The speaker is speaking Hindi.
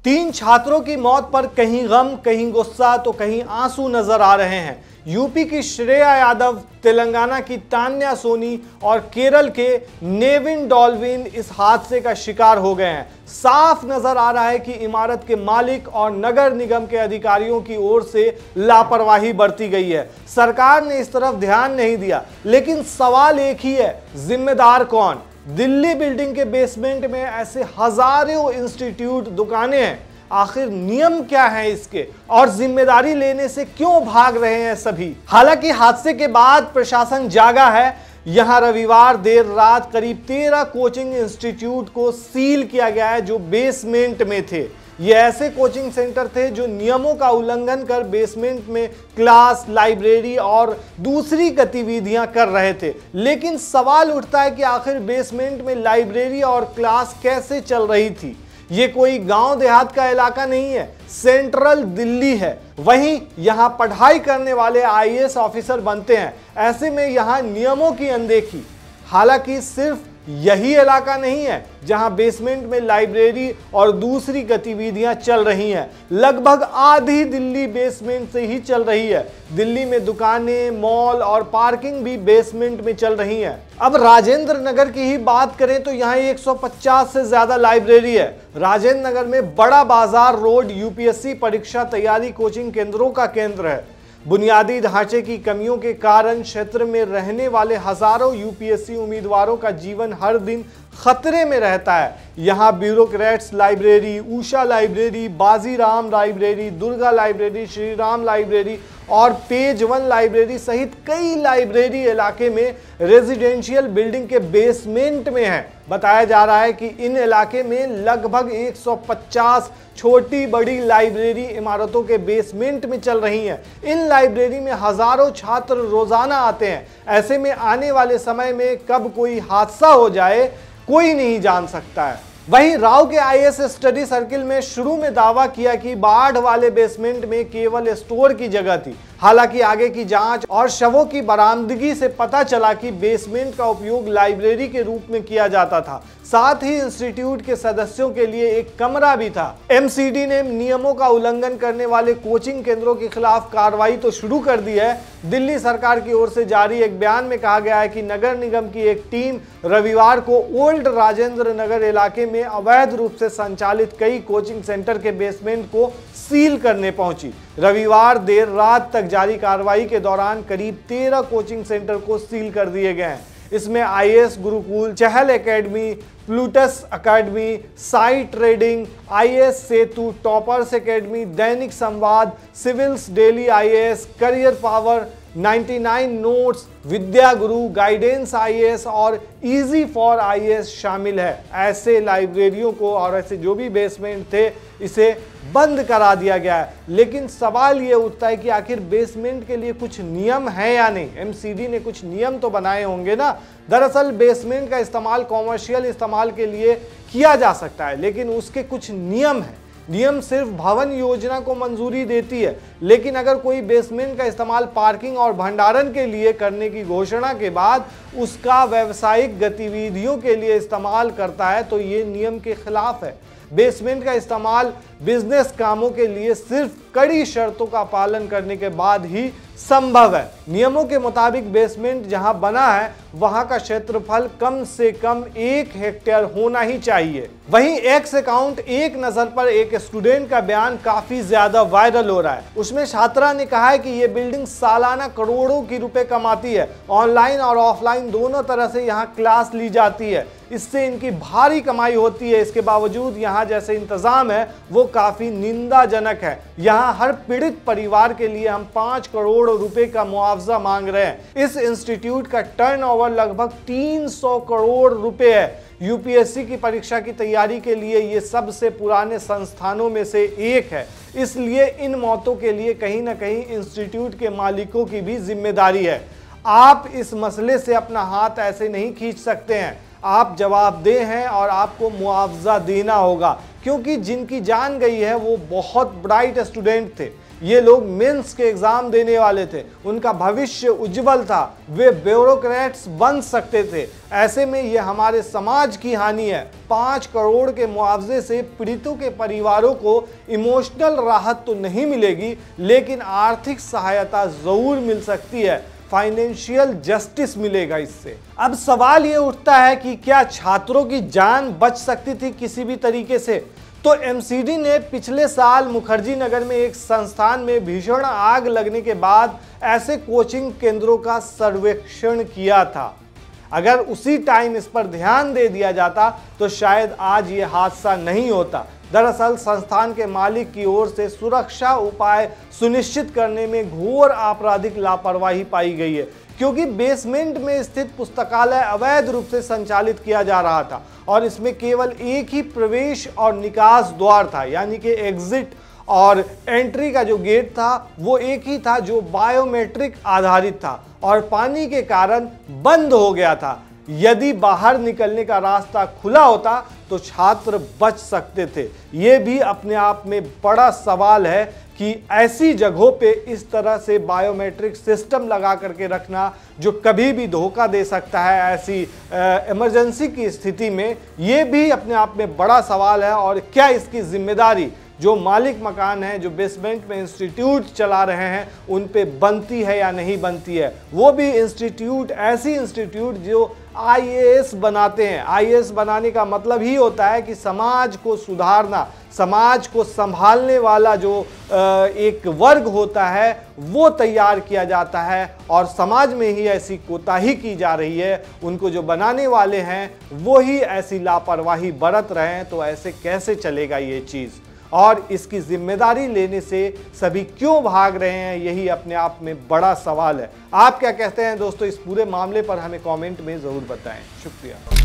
3 छात्रों की मौत पर कहीं गम, कहीं गुस्सा तो कहीं आंसू नजर आ रहे हैं। यूपी की श्रेया यादव, तेलंगाना की तान्या सोनी और केरल के नेविन डॉल्विन इस हादसे का शिकार हो गए हैं। साफ नजर आ रहा है कि इमारत के मालिक और नगर निगम के अधिकारियों की ओर से लापरवाही बरती गई है। सरकार ने इस तरफ ध्यान नहीं दिया, लेकिन सवाल एक ही है, जिम्मेदार कौन? दिल्ली बिल्डिंग के बेसमेंट में ऐसे हजारों इंस्टीट्यूट, दुकानें हैं। आखिर नियम क्या है इसके और जिम्मेदारी लेने से क्यों भाग रहे हैं सभी? हालांकि हादसे के बाद प्रशासन जागा है। यहां रविवार देर रात करीब 13 कोचिंग इंस्टीट्यूट को सील किया गया है जो बेसमेंट में थे। ये ऐसे कोचिंग सेंटर थे जो नियमों का उल्लंघन कर बेसमेंट में क्लास, लाइब्रेरी और दूसरी गतिविधियां कर रहे थे। लेकिन सवाल उठता है कि आखिर बेसमेंट में लाइब्रेरी और क्लास कैसे चल रही थी? ये कोई गांव देहात का इलाका नहीं है, सेंट्रल दिल्ली है। वहीं यहां पढ़ाई करने वाले आईएएस ऑफिसर बनते हैं। ऐसे में यहां नियमों की अनदेखी। हालांकि सिर्फ यही इलाका नहीं है जहां बेसमेंट में लाइब्रेरी और दूसरी गतिविधियां चल रही हैं। लगभग आधी दिल्ली बेसमेंट से ही चल रही है। दिल्ली में दुकानें, मॉल और पार्किंग भी बेसमेंट में चल रही हैं। अब राजेंद्र नगर की ही बात करें तो यहाँ 150 से ज्यादा लाइब्रेरी है। राजेंद्र नगर में बड़ा बाजार रोड यूपीएससी परीक्षा तैयारी कोचिंग केंद्रों का केंद्र है। बुनियादी ढांचे की कमियों के कारण क्षेत्र में रहने वाले हजारों यूपीएससी उम्मीदवारों का जीवन हर दिन खतरे में रहता है। यहाँ bureaucrats library, Usha library, Bajiram library, Durga library, Shri Ram library और पेज वन लाइब्रेरी सहित कई लाइब्रेरी इलाके में रेजिडेंशियल बिल्डिंग के बेसमेंट में है। बताया जा रहा है कि इन इलाके में लगभग 150 छोटी बड़ी लाइब्रेरी इमारतों के बेसमेंट में चल रही हैं। इन लाइब्रेरी में हजारों छात्र रोजाना आते हैं। ऐसे में आने वाले समय में कब कोई हादसा हो जाए कोई नहीं जान सकता है। वहीं राव के आईएएस स्टडी सर्किल में शुरू में दावा किया कि बाढ़ वाले बेसमेंट में केवल स्टोर की जगह थी। हालांकि आगे की जांच और शवों की बरामदगी से पता चला कि बेसमेंट का उपयोग लाइब्रेरी के रूप में किया जाता था। साथ ही इंस्टीट्यूट के सदस्यों के लिए एक कमरा भी था। एमसीडी ने नियमों का उल्लंघन करने वाले कोचिंग केंद्रों के खिलाफ कार्रवाई तो शुरू कर दी है। दिल्ली सरकार की ओर से जारी एक बयान में कहा गया है कि नगर निगम की एक टीम रविवार को ओल्ड राजेंद्र नगर इलाके में अवैध रूप से संचालित कई कोचिंग सेंटर के बेसमेंट को सील करने पहुंची। रविवार देर रात तक जारी कार्रवाई के दौरान करीब 13 कोचिंग सेंटर को सील कर दिए गए हैं। इसमें IAS Gurukul, Chahal academy, Plutus academy, Sai trading, IAS Setu, toppers academy, Dainik Samvad, civils daily IAS, career power, 99 notes, Vidya Guru, guidance IAS और इजी फॉर आईएएस शामिल है। ऐसे लाइब्रेरियों को और ऐसे जो भी बेसमेंट थे इसे बंद करा दिया गया है। लेकिन सवाल ये उठता है कि आखिर बेसमेंट के लिए कुछ नियम है या नहीं? एमसीडी ने कुछ नियम तो बनाए होंगे ना। दरअसल बेसमेंट का इस्तेमाल कॉमर्शियल इस्तेमाल के लिए किया जा सकता है, लेकिन उसके कुछ नियम हैं। नियम सिर्फ भवन योजना को मंजूरी देती है, लेकिन अगर कोई बेसमेंट का इस्तेमाल पार्किंग और भंडारण के लिए करने की घोषणा के बाद उसका व्यावसायिक गतिविधियों के लिए इस्तेमाल करता है तो ये नियम के खिलाफ है। बेसमेंट का इस्तेमाल बिजनेस कामों के लिए सिर्फ कड़ी शर्तों का पालन करने के बाद ही संभव है। नियमों के मुताबिक बेसमेंट जहां बना है वहां का क्षेत्रफल कम से कम 1 हेक्टेयर होना ही चाहिए। वहीं एक्स अकाउंट एक नजर पर एक स्टूडेंट का बयान काफी ज्यादा वायरल हो रहा है। उसमें छात्रा ने कहा है कि ये बिल्डिंग सालाना करोड़ों की रुपए कमाती है। ऑनलाइन और ऑफलाइन दोनों तरह से यहाँ क्लास ली जाती है। इससे इनकी भारी कमाई होती है। इसके बावजूद यहाँ जैसे इंतजाम है वो काफी निंदाजनक है। यहाँ हर पीड़ित परिवार के लिए हम 5 करोड़ रुपए का मुआवजा मांग रहे हैं। इस इंस्टीट्यूट का टर्नओवर लगभग 300 करोड़ रुपए है। यूपीएससी की परीक्षा की तैयारी के लिए ये सबसे पुराने संस्थानों में से एक है। इसलिए इन मौतों के लिए कहीं ना कहीं इंस्टीट्यूट के मालिकों की भी जिम्मेदारी है। आप इस मसले से अपना हाथ ऐसे नहीं खींच सकते हैं। आप जवाबदेह हैं और आपको मुआवजा देना होगा, क्योंकि जिनकी जान गई है वो बहुत ब्राइट स्टूडेंट थे। ये लोग मेंस के एग्जाम देने वाले थे, उनका भविष्य उज्जवल था, वे ब्यूरोक्रेट्स बन सकते थे। ऐसे में ये हमारे समाज की हानि है। 5 करोड़ के मुआवजे से पीड़ितों के परिवारों को इमोशनल राहत तो नहीं मिलेगी, लेकिन आर्थिक सहायता जरूर मिल सकती है, फाइनेंशियल जस्टिस मिलेगा इससे। अब सवाल ये उठता है कि क्या छात्रों की जान बच सकती थी किसी भी तरीके से? तो एमसीडी ने पिछले साल मुखर्जी नगर में एक संस्थान में भीषण आग लगने के बाद ऐसे कोचिंग केंद्रों का सर्वेक्षण किया था। अगर उसी टाइम इस पर ध्यान दे दिया जाता तो शायद आज ये हादसा नहीं होता। दरअसल संस्थान के मालिक की ओर से सुरक्षा उपाय सुनिश्चित करने में घोर आपराधिक लापरवाही पाई गई है, क्योंकि बेसमेंट में स्थित पुस्तकालय अवैध रूप से संचालित किया जा रहा था और इसमें केवल एक ही प्रवेश और निकास द्वार था, यानी कि एग्जिट और एंट्री का जो गेट था वो एक ही था जो बायोमेट्रिक आधारित था और पानी के कारण बंद हो गया था। यदि बाहर निकलने का रास्ता खुला होता तो छात्र बच सकते थे। ये भी अपने आप में बड़ा सवाल है कि ऐसी जगहों पे इस तरह से बायोमेट्रिक सिस्टम लगा करके रखना जो कभी भी धोखा दे सकता है ऐसी इमरजेंसी की स्थिति में, ये भी अपने आप में बड़ा सवाल है। और क्या इसकी जिम्मेदारी जो मालिक मकान है, जो बेसमेंट में इंस्टीट्यूट चला रहे हैं, उन पे बनती है या नहीं बनती है? वो भी इंस्टीट्यूट, ऐसी इंस्टीट्यूट जो आईएएस बनाते हैं। आईएएस बनाने का मतलब ही होता है कि समाज को सुधारना, समाज को संभालने वाला जो एक वर्ग होता है वो तैयार किया जाता है और समाज में ही ऐसी कोताही की जा रही है। उनको जो बनाने वाले हैं वो ही ऐसी लापरवाही बरत रहे हैं, तो ऐसे कैसे चलेगा ये चीज़? और इसकी जिम्मेदारी लेने से सभी क्यों भाग रहे हैं, यही अपने आप में बड़ा सवाल है। आप क्या कहते हैं दोस्तों इस पूरे मामले पर? हमें कमेंट में ज़रूर बताएं। शुक्रिया।